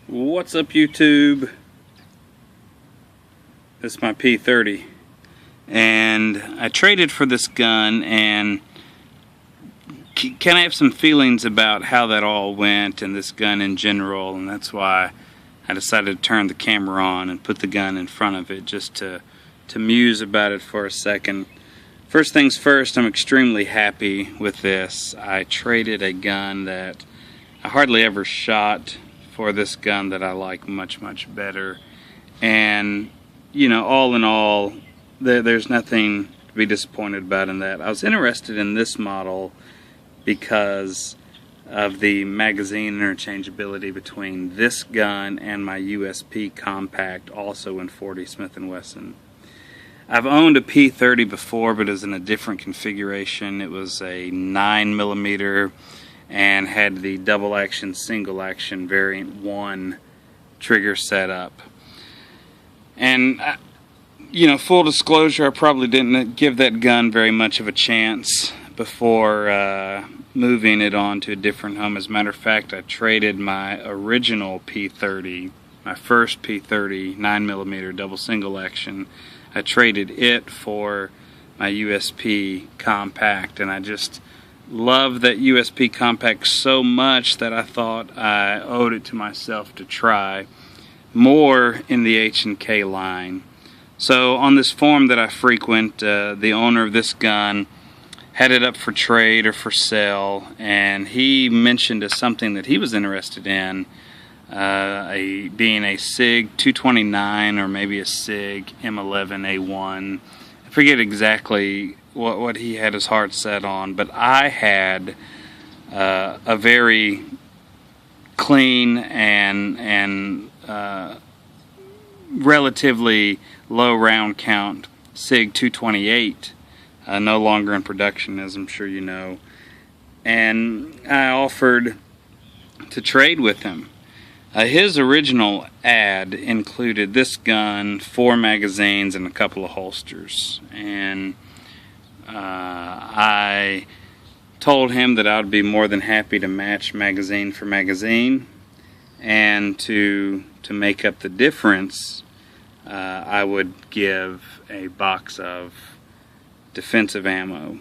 What's up, YouTube? This is my P30, and I traded for this gun, and can I have some feelings about how that all went and this gun in general, and that's why I decided to turn the camera on and put the gun in front of it just to muse about it for a second. First things first, I'm extremely happy with this. I traded a gun that I hardly ever shot for this gun that I like much better, and you know, all in all, there's nothing to be disappointed about in that. I was interested in this model because of the magazine interchangeability between this gun and my USP compact, also in .40 Smith & Wesson. I've owned a P30 before, but it was in a different configuration. It was a 9mm and had the double action, single action variant 1 trigger setup. And you know, full disclosure, I probably didn't give that gun very much of a chance before moving it on to a different home. As a matter of fact, I traded my original P30, my first P30 9mm double single action. I traded it for my USP compact, and I just love that USP compact so much that I thought I owed it to myself to try more in the H&K line. So on this forum that I frequent, the owner of this gun had it up for trade or for sale, and he mentioned as something that he was interested in being a SIG 229 or maybe a SIG M11A1. I forget exactly what he had his heart set on, but I had a very clean and relatively low round count SIG 228, no longer in production, as I'm sure you know, and I offered to trade with him. His original ad included this gun, 4 magazines, and a couple of holsters, and I told him that I would be more than happy to match magazine for magazine, and to make up the difference, I would give a box of defensive ammo.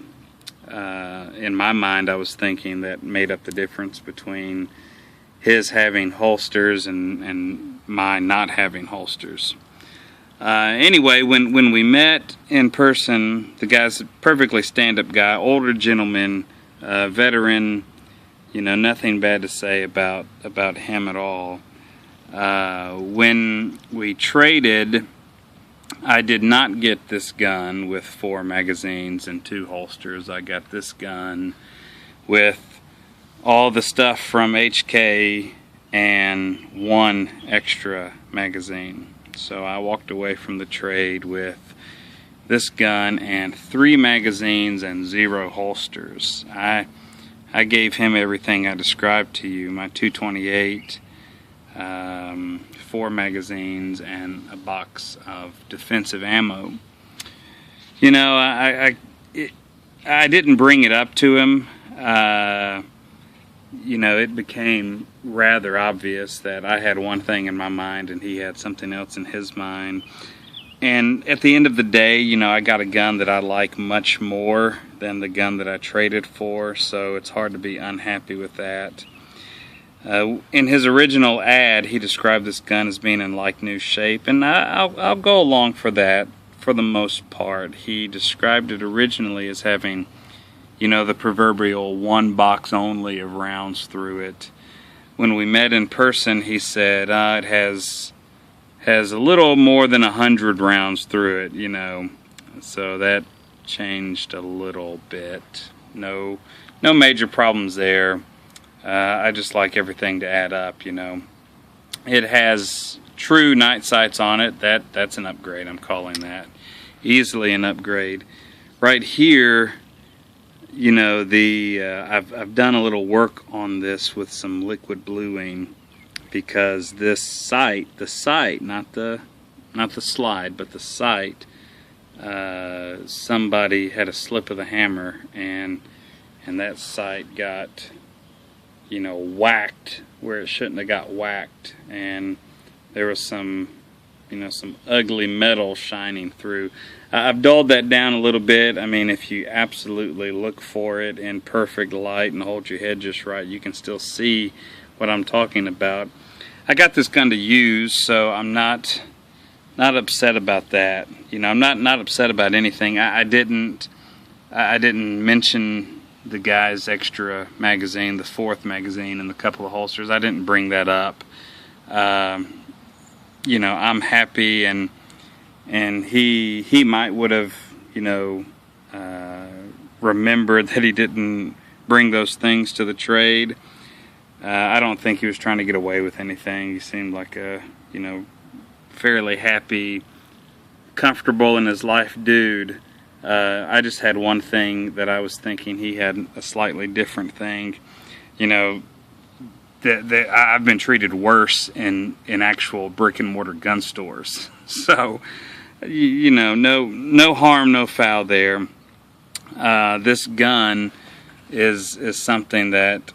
In my mind, I was thinking that made up the difference between his having holsters and my not having holsters. Anyway, when we met in person, the guy's a perfectly stand-up guy, older gentleman, veteran, you know, nothing bad to say about him at all. When we traded, I did not get this gun with 4 magazines and 2 holsters. I got this gun with all the stuff from HK and 1 extra magazine. So I walked away from the trade with this gun and 3 magazines and 0 holsters. I gave him everything I described to you, my 228, 4 magazines, and a box of defensive ammo. You know, I didn't bring it up to him. You know, it became rather obvious that I had one thing in my mind and he had something else in his mind. And at the end of the day, you know, I got a gun that I like much more than the gun that I traded for, so it's hard to be unhappy with that. In his original ad, he described this gun as being in like new shape, and I'll go along for that for the most part. He described it originally as having, you know, the proverbial 1 box only of rounds through it. When we met in person, he said it has a little more than 100 rounds through it, you know. So that changed a little bit. No major problems there. I just like everything to add up, you know. It has true night sights on it. That's an upgrade. I'm calling that easily an upgrade. Right here, you know, I've done a little work on this with some liquid bluing, because this sight, not the slide, but the sight, somebody had a slip of the hammer, and that sight got, you know, whacked where it shouldn't have got whacked, and there was some, some ugly metal shining through. I've dulled that down a little bit. I mean, if you absolutely look for it in perfect light and hold your head just right, you can still see what I'm talking about. I got this gun to use, so I'm not upset about that. I'm not upset about anything. I didn't mention the guy's extra magazine, the 4th magazine, and the couple of holsters. I didn't bring that up. I'm happy, and he might would have, remembered that he didn't bring those things to the trade. I don't think he was trying to get away with anything. He seemed like a, fairly happy, comfortable in his life dude. I just had one thing that I was thinking he had a slightly different thing. I've been treated worse in actual brick and mortar gun stores. So, no harm, no foul there. This gun is something that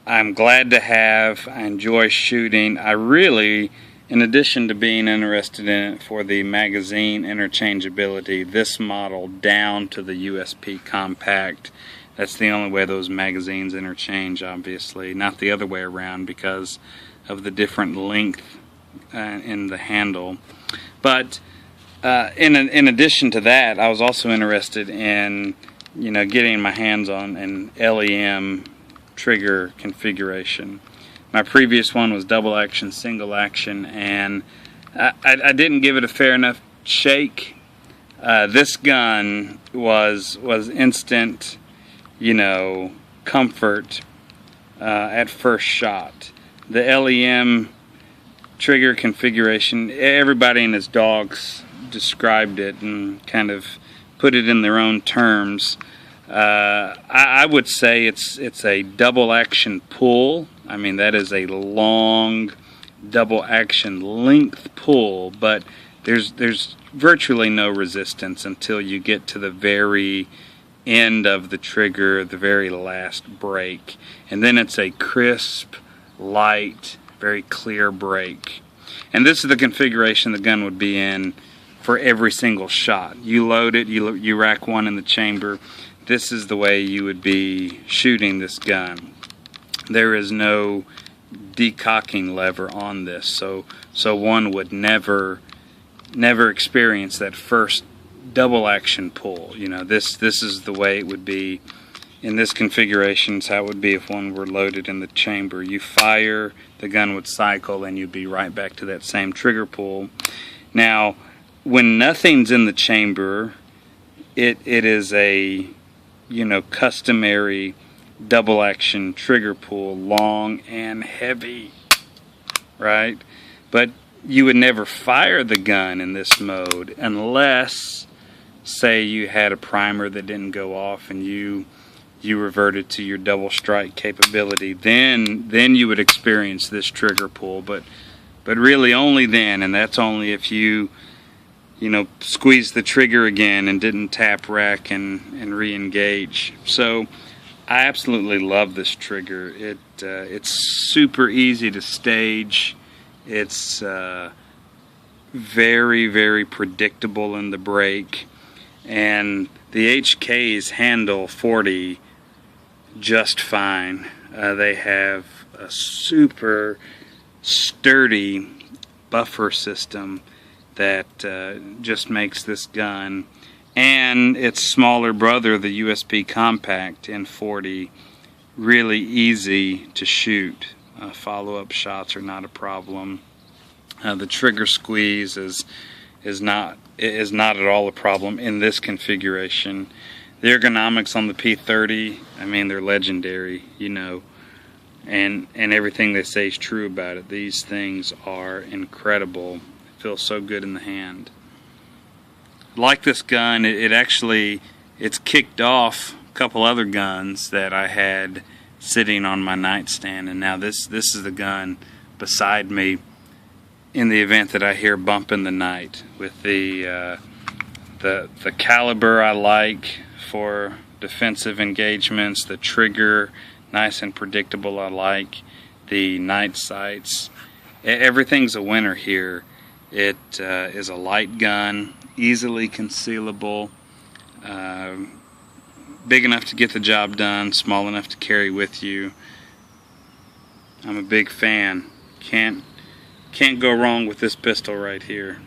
I'm glad to have. I enjoy shooting. I really, in addition to being interested in it for the magazine interchangeability, this model down to the USP compact, that's the only way those magazines interchange, obviously, not the other way around because of the different length in the handle. But in addition to that, I was also interested in getting my hands on an LEM trigger configuration. My previous one was double action, single action, and I didn't give it a fair enough shake. This gun was instant, comfort at first shot. The LEM trigger configuration, everybody and his dogs described it and kind of put it in their own terms. I would say it's a double action pull. I mean, that is a long double action length pull, but there's virtually no resistance until you get to the very end of the trigger, the very last break, and then it's a crisp, light, very clear break. And this is the configuration the gun would be in for every single shot. You load it, you rack one in the chamber. This is the way you would be shooting this gun. There is no decocking lever on this, so one would never experience that first double action pull. This is the way it would be in this configuration. It's how it would be if one were loaded in the chamber. You fire, the gun would cycle, and you'd be right back to that same trigger pull. Now, when nothing's in the chamber, it is a customary double action trigger pull, long and heavy, right? But you would never fire the gun in this mode unless, say, you had a primer that didn't go off and you reverted to your double strike capability. Then you would experience this trigger pull, but really only then, and that's only if you squeeze the trigger again and didn't tap rack and re-engage. So I absolutely love this trigger. It's super easy to stage. It's very, very predictable in the break, and the HKs handle 40 just fine. They have a super sturdy buffer system that just makes this gun and its smaller brother, the USP compact in 40, really easy to shoot. Follow-up shots are not a problem. The trigger squeeze is not at all a problem in this configuration. The ergonomics on the P30, I mean, they're legendary, and everything they say is true about it. These things are incredible. It feels so good in the hand. Like this gun, it's kicked off a couple other guns that I had sitting on my nightstand, and now this is the gun beside me in the event that I hear bump in the night. With the caliber I like for defensive engagements, the trigger nice and predictable I like, the night sights. Everything's a winner here. It is a light gun, easily concealable, big enough to get the job done, small enough to carry with you. I'm a big fan. Can't go wrong with this pistol right here.